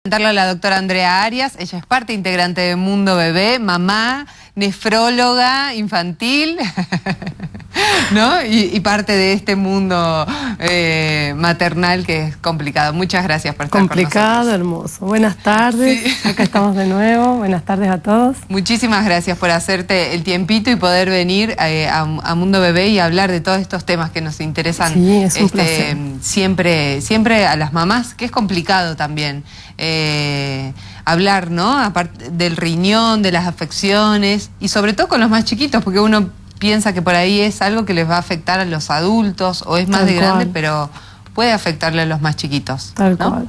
Presentarle a la doctora Andrea Arias. Ella es parte integrante de Mundo Bebé, mamá, nefróloga infantil, ¿no? Y parte de este mundo maternal que es complicado. Muchas gracias por estar con nosotros. Complicado, hermoso. Buenas tardes, sí. Acá estamos de nuevo. Buenas tardes a todos. Muchísimas gracias por hacerte el tiempito y poder venir a Mundo Bebé y hablar de todos estos temas que nos interesan. Sí, es un placer. Siempre a las mamás, que es complicado también hablar, ¿no? Aparte del riñón, de las afecciones y sobre todo con los más chiquitos, porque uno piensa que por ahí es algo que les va a afectar a los adultos o es más de grande, pero puede afectarle a los más chiquitos. Tal cual.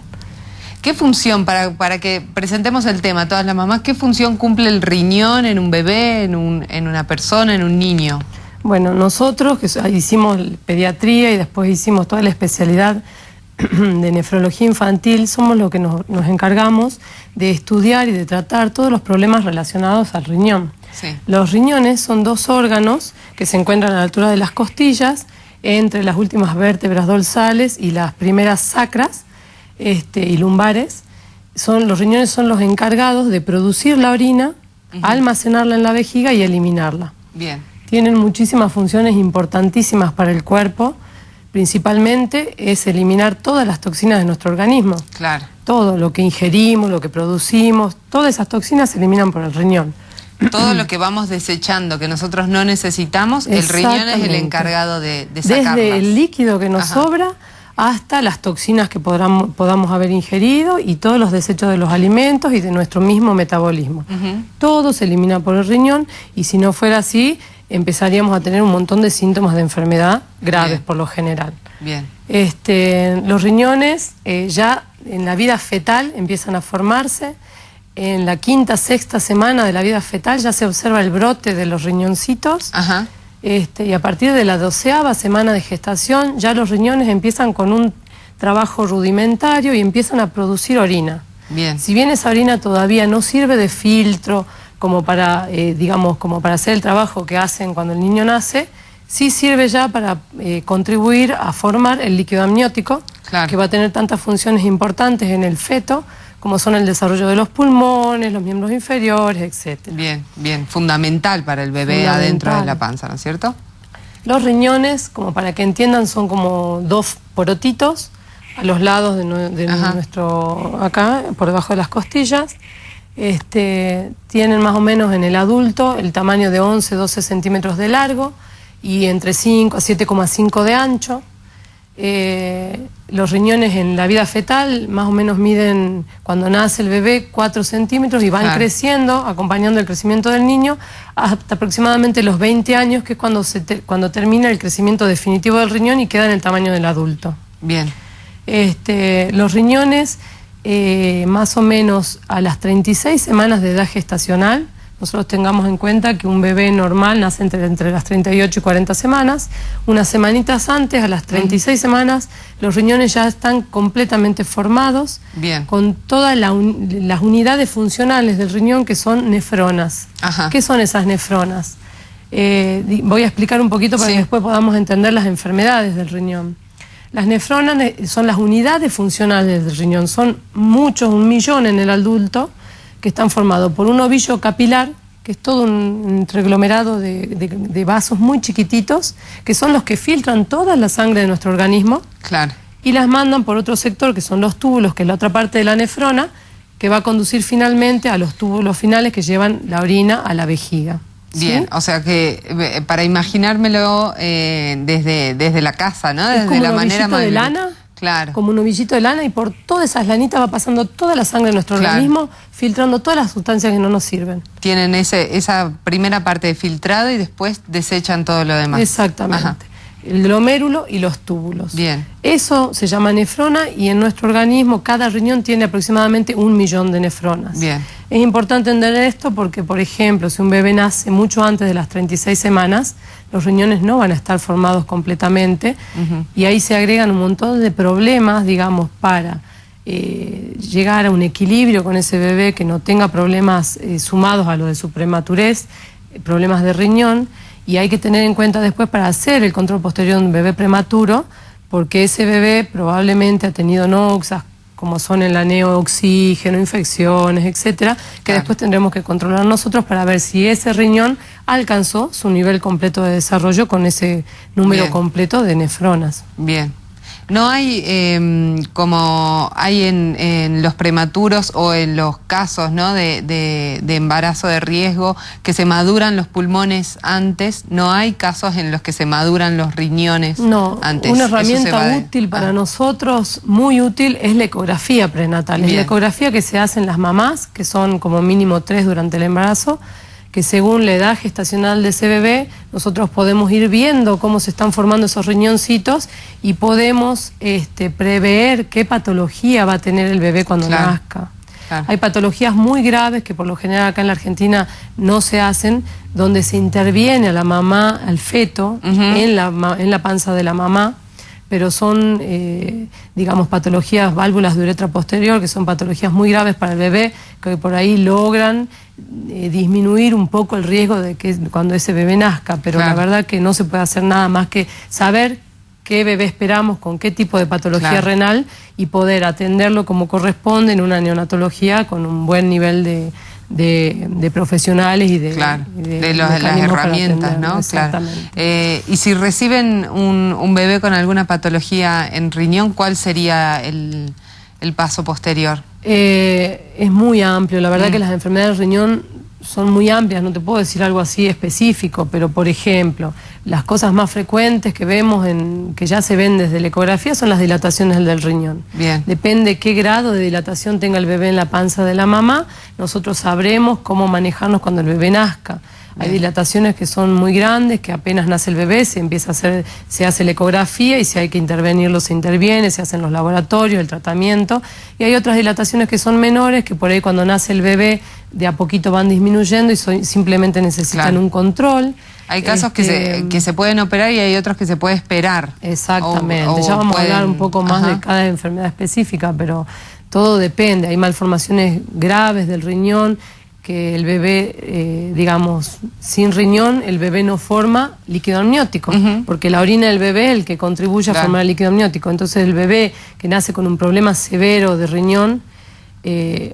¿Qué función, para que presentemos el tema a todas las mamás, qué función cumple el riñón en un bebé, en una persona, en un niño? Bueno, nosotros que hicimos pediatría y después hicimos toda la especialidad de nefrología infantil, somos los que nos encargamos de estudiar y de tratar todos los problemas relacionados al riñón. Sí. Los riñones son dos órganos que se encuentran a la altura de las costillas, entre las últimas vértebras dorsales y las primeras sacras y lumbares. Los riñones son los encargados de producir la orina, almacenarla en la vejiga y eliminarla. Bien. Tienen muchísimas funciones importantísimas para el cuerpo. Principalmente es eliminar todas las toxinas de nuestro organismo. Claro. Todo lo que ingerimos, lo que producimos, todas esas toxinas se eliminan por el riñón. Todo lo que vamos desechando, que nosotros no necesitamos, el riñón es el encargado de sacarlas. Desde el líquido que nos sobra hasta las toxinas que podamos haber ingerido y todos los desechos de los alimentos y de nuestro mismo metabolismo. Todo se elimina por el riñón y si no fuera así, empezaríamos a tener un montón de síntomas de enfermedad graves por lo general. Bien. Los riñones ya en la vida fetal empiezan a formarse. En la quinta, sexta semana de la vida fetal ya se observa el brote de los riñoncitos. Y a partir de la 12ª semana de gestación ya los riñones empiezan con un trabajo rudimentario y empiezan a producir orina. Bien. Si bien esa orina todavía no sirve de filtro como para, como para hacer el trabajo que hacen cuando el niño nace, sí sirve ya para contribuir a formar el líquido amniótico, que va a tener tantas funciones importantes en el feto, como son el desarrollo de los pulmones, los miembros inferiores, etc. Bien, bien, fundamental para el bebé adentro de la panza, ¿no es cierto? Los riñones, como para que entiendan, son como dos porotitos a los lados de nuestro, acá, por debajo de las costillas. Tienen más o menos en el adulto el tamaño de 11-12 centímetros de largo y entre 5 a 7,5 de ancho. Los riñones en la vida fetal más o menos miden, cuando nace el bebé, 4 centímetros y van creciendo, acompañando el crecimiento del niño, hasta aproximadamente los 20 años, que es cuando termina el crecimiento definitivo del riñón y queda en el tamaño del adulto. Bien. Los riñones, más o menos a las 36 semanas de edad gestacional, nosotros tengamos en cuenta que un bebé normal nace entre las 38 y 40 semanas. Unas semanitas antes, a las 36 semanas, los riñones ya están completamente formados, con todas las unidades funcionales del riñón, que son nefronas. ¿Qué son esas nefronas? Voy a explicar un poquito para que después podamos entender las enfermedades del riñón. Las nefronas son las unidades funcionales del riñón. Son muchos, 1 millón en el adulto, que están formados por un ovillo capilar, que es todo un entreglomerado de vasos muy chiquititos, que son los que filtran toda la sangre de nuestro organismo, y las mandan por otro sector, que son los túbulos, que es la otra parte de la nefrona, que va a conducir finalmente a los túbulos finales que llevan la orina a la vejiga. Bien, o sea que para imaginármelo desde la casa, ¿no? Desde como la un manera ovillito de lana. Como un ovillito de lana, y por todas esas lanitas va pasando toda la sangre de nuestro organismo, filtrando todas las sustancias que no nos sirven. Tienen esa primera parte de filtrado y después desechan todo lo demás. Exactamente. El glomérulo y los túbulos. Bien. Eso se llama nefrona, y en nuestro organismo cada riñón tiene aproximadamente 1 millón de nefronas. Bien. Es importante entender esto porque, por ejemplo, si un bebé nace mucho antes de las 36 semanas, los riñones no van a estar formados completamente, y ahí se agregan un montón de problemas, digamos, para llegar a un equilibrio con ese bebé, que no tenga problemas sumados a lo de su prematurez, problemas de riñón. Y hay que tener en cuenta después, para hacer el control posterior de un bebé prematuro, porque ese bebé probablemente ha tenido noxas, como son el aneo de oxígeno, infecciones, etcétera, que después tendremos que controlar nosotros para ver si ese riñón alcanzó su nivel completo de desarrollo con ese número completo de nefronas. Bien. ¿No hay, como hay en los prematuros o en los casos, ¿no?, de embarazo de riesgo, que se maduran los pulmones antes? ¿No hay casos en los que se maduran los riñones antes? Una herramienta útil para nosotros, muy útil, es la ecografía prenatal. Es la ecografía que se hace en las mamás, que son como mínimo 3 durante el embarazo, que según la edad gestacional de ese bebé, nosotros podemos ir viendo cómo se están formando esos riñoncitos y podemos prever qué patología va a tener el bebé cuando nazca. Hay patologías muy graves que por lo general acá en la Argentina no se hacen, donde se interviene a la mamá, al feto, en la panza de la mamá, pero son, digamos, patologías, válvulas de uretra posterior, que son patologías muy graves para el bebé, que por ahí logran disminuir un poco el riesgo de que cuando ese bebé nazca, pero la verdad que no se puede hacer nada más que saber qué bebé esperamos, con qué tipo de patología renal y poder atenderlo como corresponde en una neonatología con un buen nivel de profesionales y de las herramientas, ¿no? Exactamente. Y si reciben un bebé con alguna patología en riñón, ¿cuál sería el paso posterior? Es muy amplio, la verdad que las enfermedades del riñón son muy amplias, no te puedo decir algo así específico, pero por ejemplo, las cosas más frecuentes que vemos, que ya se ven desde la ecografía, son las dilataciones del riñón. Depende qué grado de dilatación tenga el bebé en la panza de la mamá, nosotros sabremos cómo manejarnos cuando el bebé nazca. Hay dilataciones que son muy grandes, que apenas nace el bebé, se hace la ecografía y si hay que intervenirlo se interviene, se hacen los laboratorios, el tratamiento. Y hay otras dilataciones que son menores, que por ahí cuando nace el bebé de a poquito van disminuyendo y simplemente necesitan un control. Hay casos que se pueden operar y hay otros que se puede esperar. Exactamente, ya vamos a hablar un poco más de cada enfermedad específica, pero todo depende. Hay malformaciones graves del riñón, que el bebé, digamos, sin riñón, el bebé no forma líquido amniótico, porque la orina del bebé es el que contribuye a formar el líquido amniótico. Entonces el bebé que nace con un problema severo de riñón,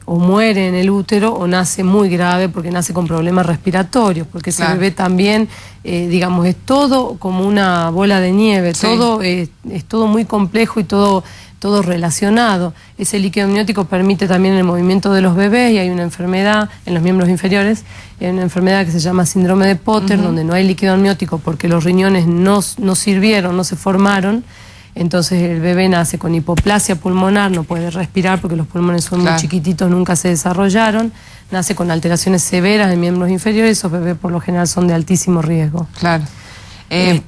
o muere en el útero o nace muy grave porque nace con problemas respiratorios, porque ese bebé también, digamos, es todo como una bola de nieve, todo es todo muy complejo y todo relacionado. Ese líquido amniótico permite también el movimiento de los bebés y hay una enfermedad en los miembros inferiores, hay una enfermedad que se llama síndrome de Potter, donde no hay líquido amniótico porque los riñones no sirvieron, no se formaron. Entonces el bebé nace con hipoplasia pulmonar, no puede respirar porque los pulmones son muy chiquititos, nunca se desarrollaron, nace con alteraciones severas en miembros inferiores, esos bebés por lo general son de altísimo riesgo.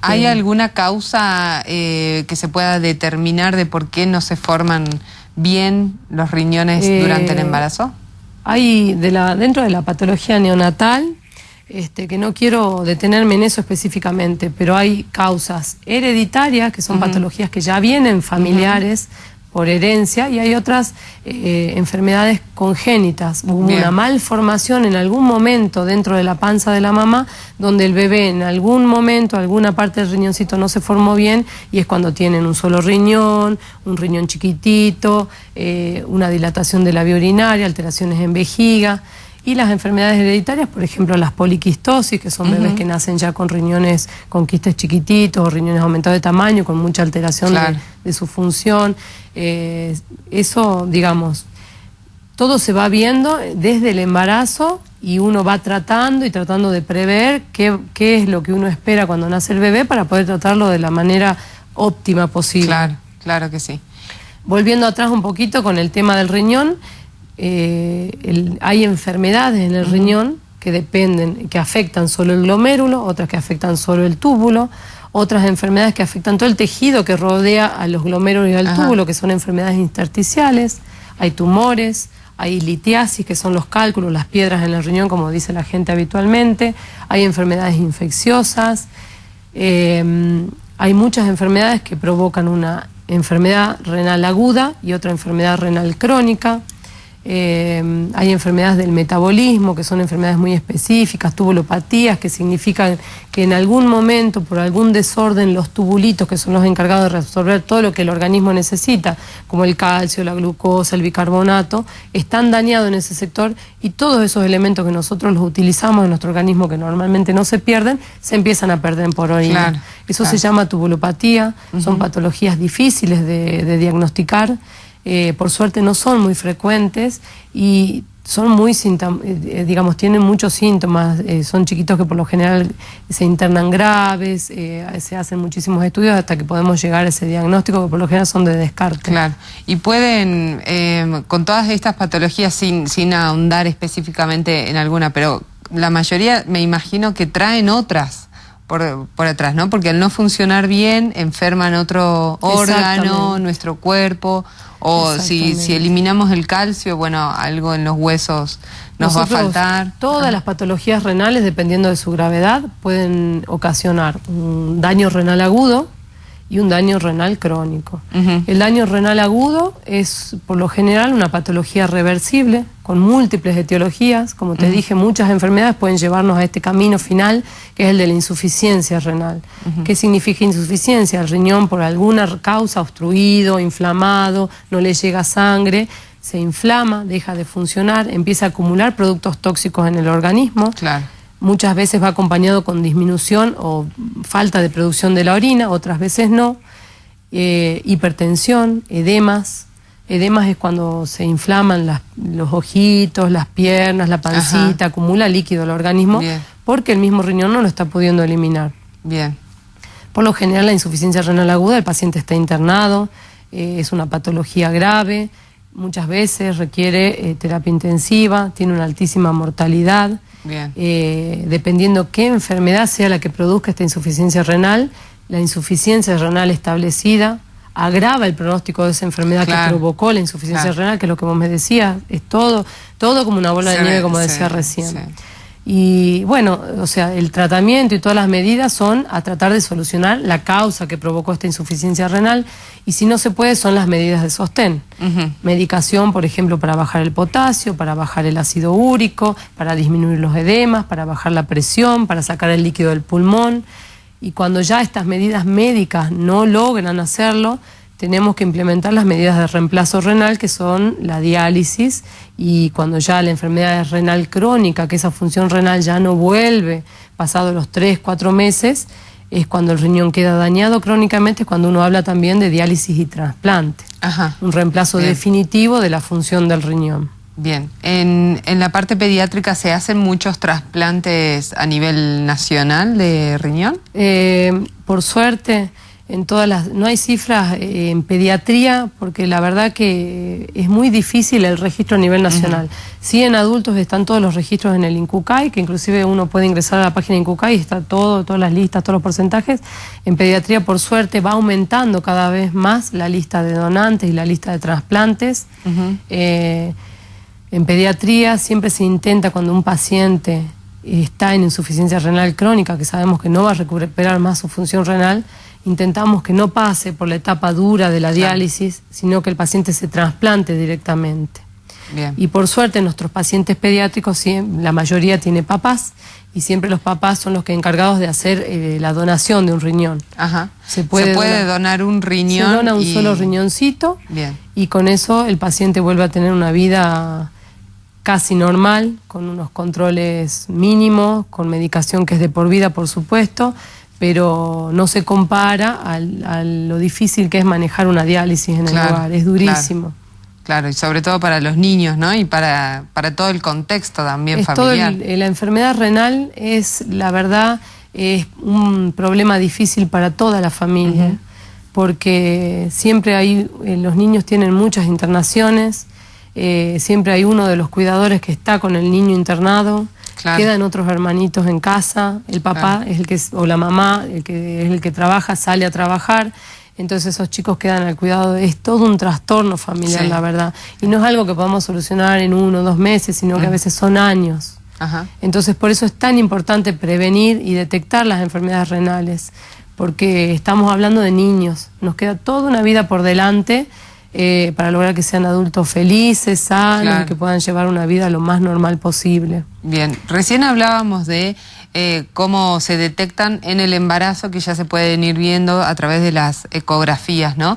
¿Hay alguna causa que se pueda determinar de por qué no se forman bien los riñones durante el embarazo? Hay dentro de la patología neonatal, que no quiero detenerme en eso específicamente, pero hay causas hereditarias, que son patologías que ya vienen familiares por herencia, y hay otras enfermedades congénitas. Hubo una malformación en algún momento dentro de la panza de la mamá, donde el bebé en algún momento, alguna parte del riñoncito no se formó bien, y es cuando tienen un solo riñón, un riñón chiquitito, una dilatación de la vía urinaria, alteraciones en vejiga. Y las enfermedades hereditarias, por ejemplo, las poliquistosis, que son bebés que nacen ya con riñones, con quistes chiquititos o riñones aumentados de tamaño, con mucha alteración de su función. Eso, digamos, todo se va viendo desde el embarazo y uno va tratando de prever qué es lo que uno espera cuando nace el bebé para poder tratarlo de la manera óptima posible. Claro que sí. Volviendo atrás un poquito con el tema del riñón, hay enfermedades en el riñón que dependen, que afectan solo el glomérulo, otras que afectan solo el túbulo, otras enfermedades que afectan todo el tejido que rodea a los glomérulos y al túbulo, que son enfermedades intersticiales. Hay tumores, hay litiasis, que son los cálculos, las piedras en el riñón, como dice la gente habitualmente. Hay enfermedades infecciosas. Hay muchas enfermedades que provocan una enfermedad renal aguda y otra enfermedad renal crónica. Hay enfermedades del metabolismo, que son enfermedades muy específicas, tubulopatías, que significan que en algún momento, por algún desorden, los tubulitos, que son los encargados de reabsorber todo lo que el organismo necesita, como el calcio, la glucosa, el bicarbonato, están dañados en ese sector, y todos esos elementos que nosotros los utilizamos en nuestro organismo, que normalmente no se pierden, se empiezan a perder por orina. Claro, Eso se llama tubulopatía, son patologías difíciles de diagnosticar. Por suerte no son muy frecuentes y son muy digamos, tienen muchos síntomas, son chiquitos que por lo general se internan graves, se hacen muchísimos estudios hasta que podemos llegar a ese diagnóstico, que por lo general son de descarte. Claro, y pueden, con todas estas patologías, sin ahondar específicamente en alguna, pero la mayoría me imagino que traen otras por atrás, ¿no? Porque al no funcionar bien, enferman otro órgano, nuestro cuerpo, o si eliminamos el calcio, bueno, algo en los huesos nos va a faltar. Todas las patologías renales, dependiendo de su gravedad, pueden ocasionar un daño renal agudo y un daño renal crónico. El daño renal agudo es, por lo general, una patología reversible, con múltiples etiologías. Como te dije, muchas enfermedades pueden llevarnos a este camino final, que es el de la insuficiencia renal. ¿Qué significa insuficiencia? El riñón, por alguna causa, obstruido, inflamado, no le llega sangre, se inflama, deja de funcionar, empieza a acumular productos tóxicos en el organismo. Claro. Muchas veces va acompañado con disminución o falta de producción de la orina, otras veces no. Hipertensión, edemas. Edemas es cuando se inflaman los ojitos, las piernas, la pancita, acumula líquido el organismo. Bien. Porque el mismo riñón no lo está pudiendo eliminar. Bien. Por lo general, la insuficiencia renal aguda, el paciente está internado, es una patología grave, muchas veces requiere terapia intensiva, tiene una altísima mortalidad. Bien. Dependiendo qué enfermedad sea la que produzca esta insuficiencia renal, la insuficiencia renal establecida agrava el pronóstico de esa enfermedad que provocó la insuficiencia renal, que es lo que vos me decías, es todo como una bola de nieve, como decía recién. Sí. Y bueno, o sea, el tratamiento y todas las medidas son a tratar de solucionar la causa que provocó esta insuficiencia renal, y si no se puede, son las medidas de sostén. Medicación, por ejemplo, para bajar el potasio, para bajar el ácido úrico, para disminuir los edemas, para bajar la presión, para sacar el líquido del pulmón. Y cuando ya estas medidas médicas no logran hacerlo, tenemos que implementar las medidas de reemplazo renal, que son la diálisis, y cuando ya la enfermedad es renal crónica, que esa función renal ya no vuelve pasados los 3-4 meses, es cuando el riñón queda dañado crónicamente, cuando uno habla también de diálisis y trasplante. Un reemplazo definitivo de la función del riñón. Bien, en la parte pediátrica se hacen muchos trasplantes a nivel nacional de riñón. Por suerte, no hay cifras en pediatría, porque la verdad que es muy difícil el registro a nivel nacional. Sí, en adultos están todos los registros en el INCUCAI, que inclusive uno puede ingresar a la página INCUCAI y está todas las listas, todos los porcentajes. En pediatría, por suerte, va aumentando cada vez más la lista de donantes y la lista de trasplantes. En pediatría siempre se intenta, cuando un paciente está en insuficiencia renal crónica, que sabemos que no va a recuperar más su función renal, intentamos que no pase por la etapa dura de la diálisis, sino que el paciente se trasplante directamente. Bien. Y por suerte nuestros pacientes pediátricos, la mayoría tiene papás, y siempre los papás son los que encargados de hacer la donación de un riñón. Se puede donar un riñón. Se dona un solo riñoncito. Bien. Y con eso el paciente vuelve a tener una vida casi normal, con unos controles mínimos, con medicación que es de por vida, por supuesto, pero no se compara a lo difícil que es manejar una diálisis en el hogar. Es durísimo. Claro, y sobre todo para los niños, ¿no? Y para todo el contexto también familiar. La enfermedad renal es, la verdad, es un problema difícil para toda la familia, porque siempre los niños tienen muchas internaciones, siempre hay uno de los cuidadores que está con el niño internado. Quedan otros hermanitos en casa, el papá es o la mamá, es el que trabaja, sale a trabajar, entonces esos chicos quedan al cuidado. Es todo un trastorno familiar, la verdad, y no es algo que podamos solucionar en 1 o 2 meses, sino que a veces son años. Entonces por eso es tan importante prevenir y detectar las enfermedades renales, porque estamos hablando de niños, nos queda toda una vida por delante. para lograr que sean adultos felices, sanos, claro, y que puedan llevar una vida lo más normal posible. Bien, recién hablábamos de cómo se detectan en el embarazo, que ya se pueden ir viendo a través de las ecografías, ¿no?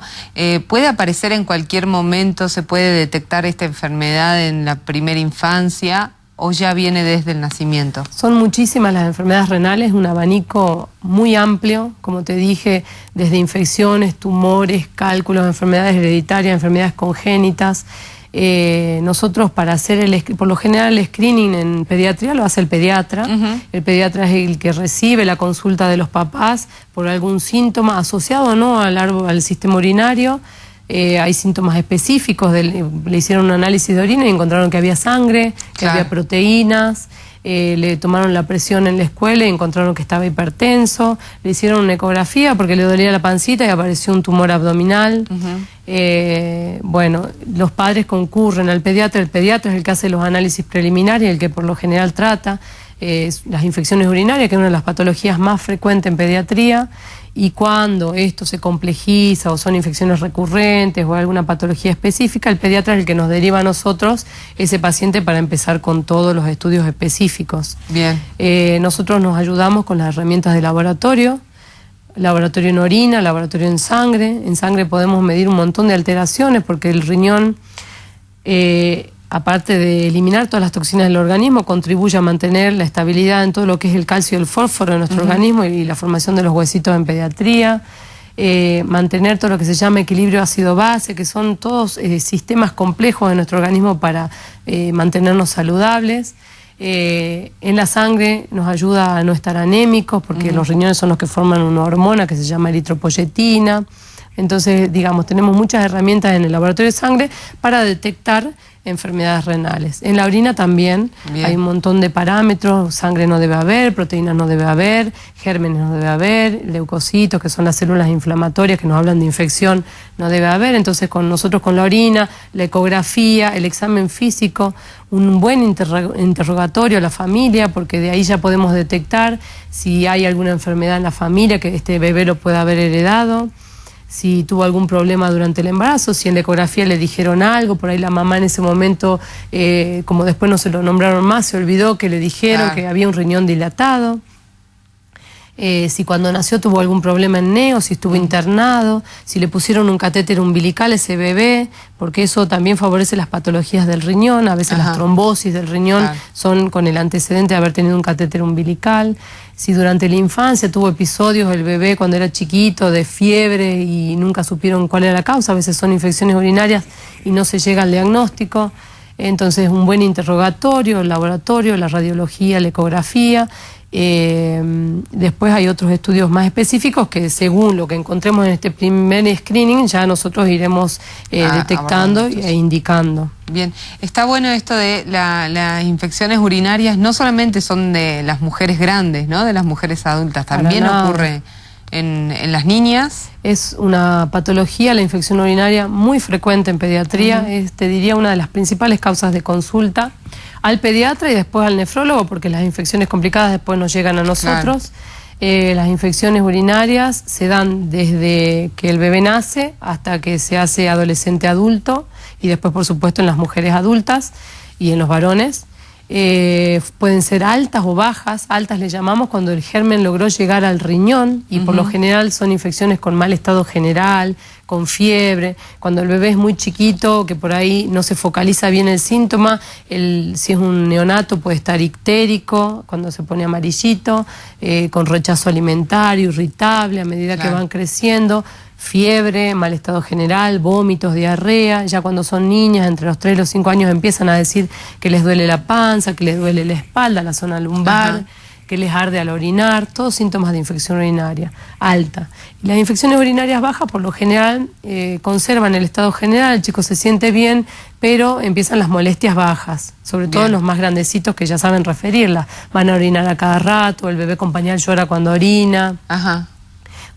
¿Puede aparecer en cualquier momento, se puede detectar esta enfermedad en la primera infancia o ya viene desde el nacimiento? Son muchísimas las enfermedades renales, un abanico muy amplio, como te dije, desde infecciones, tumores, cálculos, enfermedades hereditarias, enfermedades congénitas. Nosotros para hacer por lo general el screening en pediatría lo hace el pediatra. El pediatra es el que recibe la consulta de los papás por algún síntoma asociado o no al sistema urinario. Hay síntomas específicos, le hicieron un análisis de orina y encontraron que había sangre, que había proteínas. Le tomaron la presión en la escuela y encontraron que estaba hipertenso. Le hicieron una ecografía porque le dolía la pancita y apareció un tumor abdominal. Bueno, los padres concurren al pediatra. El pediatra es el que hace los análisis preliminares, el que por lo general trata las infecciones urinarias, que es una de las patologías más frecuentes en pediatría. Y cuando esto se complejiza o son infecciones recurrentes o alguna patología específica, el pediatra es el que nos deriva a nosotros ese paciente para empezar con todos los estudios específicos. Bien. Nosotros nos ayudamos con las herramientas de laboratorio en orina, laboratorio en sangre. En sangre podemos medir un montón de alteraciones porque el riñón, aparte de eliminar todas las toxinas del organismo, contribuye a mantener la estabilidad en todo lo que es el calcio y el fósforo de nuestro organismo y la formación de los huesitos en pediatría. Mantener todo lo que se llama equilibrio ácido-base, que son todos sistemas complejos de nuestro organismo para mantenernos saludables. En la sangre nos ayuda a no estar anémicos, porque los riñones son los que forman una hormona que se llama eritropoyetina. Entonces, digamos, tenemos muchas herramientas en el laboratorio de sangre para detectar enfermedades renales. En la orina también hay un montón de parámetros. Sangre no debe haber, proteínas no debe haber, gérmenes no debe haber, leucocitos, que son las células inflamatorias que nos hablan de infección, no debe haber. Entonces nosotros con la orina, la ecografía, el examen físico, un buen interrogatorio a la familia, porque de ahí ya podemos detectar si hay alguna enfermedad en la familia que este bebé lo pueda haber heredado, si tuvo algún problema durante el embarazo, si en la ecografía le dijeron algo, por ahí la mamá en ese momento, como después no se lo nombraron más, se olvidó que le dijeron que había un riñón dilatado. Si cuando nació tuvo algún problema en neo, si estuvo internado, si le pusieron un catéter umbilical a ese bebé, porque eso también favorece las patologías del riñón. A veces las trombosis del riñón son con el antecedente de haber tenido un catéter umbilical. Si durante la infancia tuvo episodios el bebé cuando era chiquito de fiebre y nunca supieron cuál era la causa, a veces son infecciones urinarias y no se llega al diagnóstico. Entonces un buen interrogatorio, el laboratorio, la radiología, la ecografía. Después hay otros estudios más específicos que según lo que encontremos en este primer screening ya nosotros iremos detectando e indicando. Bien, está bueno esto de las infecciones urinarias, no solamente son de las mujeres grandes, ¿no? De las mujeres adultas, también ocurre en las niñas. Es una patología, la infección urinaria, muy frecuente en pediatría. Te diría una de las principales causas de consulta al pediatra y después al nefrólogo, porque las infecciones complicadas después nos llegan a nosotros. Las infecciones urinarias se dan desde que el bebé nace hasta que se hace adolescente adulto y después, por supuesto, en las mujeres adultas y en los varones. Pueden ser altas o bajas. Altas le llamamos cuando el germen logró llegar al riñón y por lo general son infecciones con mal estado general, con fiebre. Cuando el bebé es muy chiquito, que por ahí no se focaliza bien el síntoma, si es un neonato puede estar ictérico, cuando se pone amarillito, con rechazo alimentario, irritable a medida que van creciendo. Fiebre, mal estado general, vómitos, diarrea. Ya cuando son niñas, entre los 3 y los 5 años, empiezan a decir que les duele la panza, que les duele la espalda, la zona lumbar, que les arde al orinar, todos síntomas de infección urinaria alta. Y las infecciones urinarias bajas, por lo general, conservan el estado general, el chico se siente bien, pero empiezan las molestias bajas, sobre todo los más grandecitos que ya saben referirlas. Van a orinar a cada rato, el bebé con pañal llora cuando orina,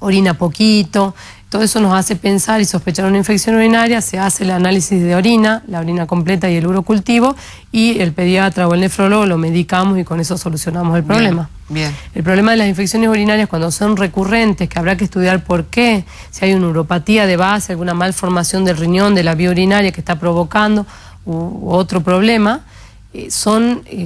orina poquito. todo eso nos hace pensar y sospechar una infección urinaria, se hace el análisis de orina, la orina completa y el urocultivo, y el pediatra o el nefrólogo lo medicamos y con eso solucionamos el problema. Bien. El problema de las infecciones urinarias cuando son recurrentes, que habrá que estudiar por qué, si hay una uropatía de base, alguna malformación del riñón, de la vía urinaria que está provocando u otro problema,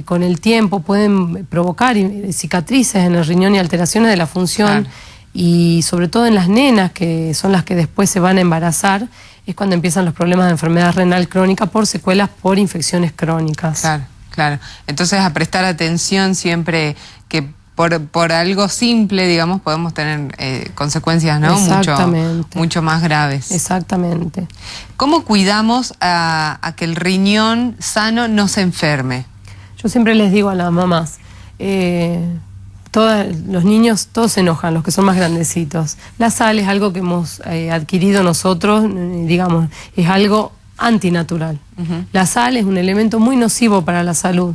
con el tiempo pueden provocar cicatrices en el riñón y alteraciones de la función. Claro. Y sobre todo en las nenas, que son las que después se van a embarazar, es cuando empiezan los problemas de enfermedad renal crónica por secuelas por infecciones crónicas. Claro, claro. Entonces a prestar atención siempre que por algo simple, digamos, podemos tener consecuencias, ¿no? Mucho más graves. Exactamente. ¿Cómo cuidamos a que el riñón sano no se enferme? Yo siempre les digo a las mamás, los niños todos se enojan, los que son más grandecitos. La sal es algo que hemos adquirido nosotros, digamos, es algo antinatural. La sal es un elemento muy nocivo para la salud.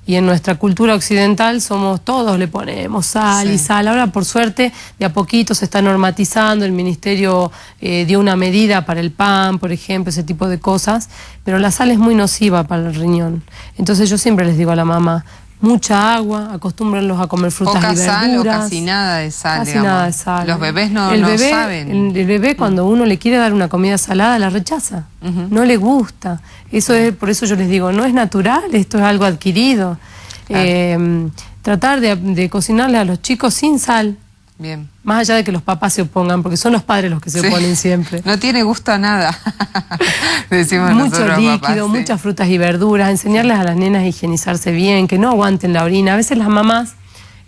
Y en nuestra cultura occidental todos le ponemos sal y sal. Ahora, por suerte, de a poquito se está normatizando, el ministerio dio una medida para el pan, por ejemplo, ese tipo de cosas, pero la sal es muy nociva para el riñón. Entonces yo siempre les digo a la mamá, mucha agua, acostúmbrenlos a comer frutas y verduras. ¿Poca sal o casi nada de sal, Casi digamos? Nada de sal. Los bebés no saben. El bebé cuando uno le quiere dar una comida salada la rechaza, no le gusta. Por eso yo les digo, no es natural, esto es algo adquirido. Claro. Tratar de cocinarle a los chicos sin sal. Bien. Más allá de que los papás se opongan, porque son los padres los que se oponen siempre. No tiene gusto a nada. Decimos mucho líquido, papás, muchas frutas y verduras, enseñarles a las nenas a higienizarse bien, que no aguanten la orina. A veces las mamás,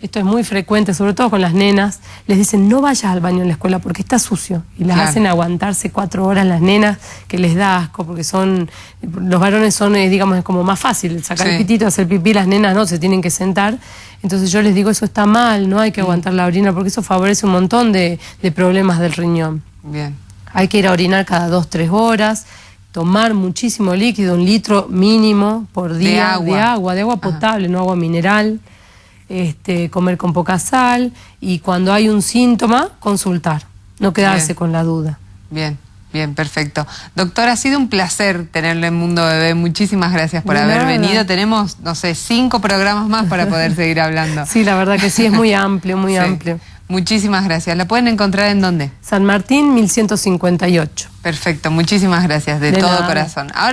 esto es muy frecuente, sobre todo con las nenas, les dicen no vayas al baño en la escuela porque está sucio. Y las hacen aguantarse 4 horas las nenas, que les da asco, porque los varones son, digamos, es como más fácil sacar el pitito, hacer pipí, las nenas no, se tienen que sentar. Entonces yo les digo, eso está mal, no hay que aguantar la orina, porque eso favorece un montón de problemas del riñón. Bien. Hay que ir a orinar cada 2-3 horas, tomar muchísimo líquido, 1 litro mínimo por día de agua potable, no agua mineral. Comer con poca sal y cuando hay un síntoma, consultar, no quedarse con la duda. Bien, bien, perfecto. Doctora, ha sido un placer tenerlo en Mundo Bebé. Muchísimas gracias por haber venido. Tenemos, no sé, 5 programas más para poder seguir hablando. Sí, la verdad que sí, es muy amplio, muy amplio. Muchísimas gracias. ¿La pueden encontrar en dónde? San Martín, 1158. Perfecto, muchísimas gracias, de todo corazón. Ahora